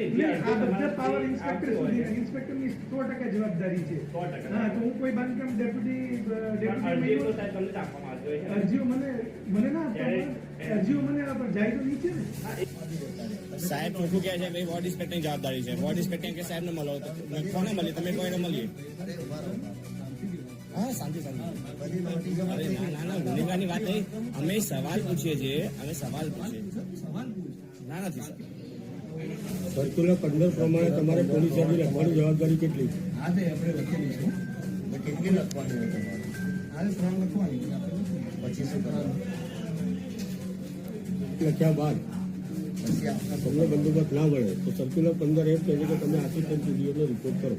આ બધા power inspector સુધી, ઇન્સ્પેક્ટરની 100% જવાબદારી છે. હા, તો હું કોઈ બાંધકામ ડેપ્યુટી અરજીઓ મને ના આપતા, અરજીઓ મને જાય તો નીચે ને. સાહેબ ચોખ્ખું કહે છે ભાઈ વોર્ડ ઇન્સ્પેક્ટરની જવાબદારી છે. વોર્ડ ઇન્સ્પેક્ટર કે સાહેબને મળો, કોને મળીએ? તમે કોઈને મળીએ? હા, શાંતિ શાંતિ. અરે ના ગુનેગારની વાત નહીં, અમે સવાલ પૂછીએ છીએ, ના નથી સર. સર્ક્યુલર 15 પ્રમાણે તમારે પોલીસ યાદી લખવાની જવાબદારી કેટલી? હા, તે આપણે લખેલી છે. કેટલી લખવાની હોય તમારે? હા, 3 લખવાની. પછી શું કરવાનું? લખ્યા બાદ તમને બંદોબસ્ત ના મળે તો સર્ક્યુલર 15 એમ કહે છે કે તમે આસિસ્ટન્ટ ટીડીઓને રિપોર્ટ કરો.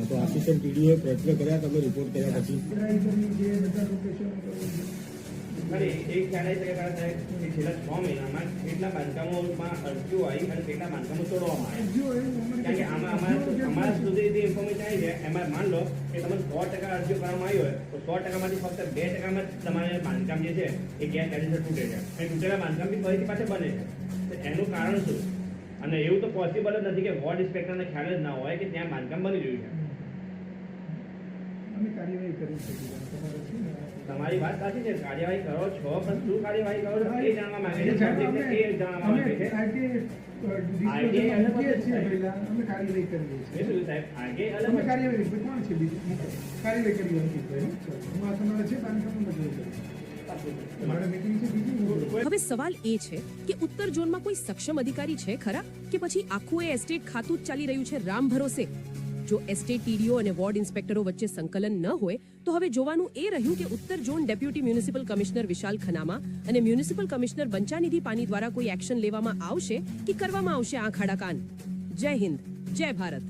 તો આસિસ્ટન્ટ ટીડીઓએ પ્રયત્ન કર્યા, તમે રિપોર્ટ કર્યા પછી એક ખ્યાલ આવી શકે સાહેબ કે છેલ્લા 6 મહિનામાં કેટલા બાંધકામોમાં અરજીઓ આવી અને કેટલા બાંધકામો તોડવામાં આવ્યા. કારણ કે આમાં અમારા સુધી જે ઇન્ફોર્મેશન આવી છે એમાં માન લો કે તમે 100% અરજીઓ કરવામાં આવી હોય તો 100%માંથી ફક્ત 2%માં તમારે બાંધકામ જે છે એ ગેરકાયદેસર તૂટે છે અને તૂટેલા બાંધકામ બી ફરીથી પાછા બને છે. તો એનું કારણ શું? અને એવું તો પોસિબલ જ નથી કે વોર્ડ ઇન્સ્પેક્ટરને ખ્યાલ જ ના હોય કે ત્યાં બાંધકામ બની રહ્યું છે. કાર્યવાહી કરી શકીએ. તમારી વાત સાચી છે, કાર્યવાહી કરો છો, પણ શું કાર્યવાહી કરો છો એ જાણવા માંગે છે. હવે સવાલ એ છે કે ઉત્તર ઝોનમાં કોઈ સક્ષમ અધિકારી છે ખરા કે પછી આખું એ એસ્ટેટ ખાતું જ ચાલી રહ્યું છે રામ ભરોસે? જો એસ્ટેટ ટીડીઓ અને વોર્ડ ઇન્સ્પેક્ટરો વચ્ચે સંકલન ન હોય તો હવે જોવાનું એ રહ્યું કે ઉત્તર ઝોન ડેપ્યુટી મ્યુનિસિપલ કમિશનર વિશાલ ખનામા અને મ્યુનિસિપલ કમિશનર બંચાનિધિ પાની દ્વારા કોઈ એક્શન લેવામાં આવશે કે કરવામાં આવશે આંખ આડા કાન. જય હિન્દ, જય ભારત.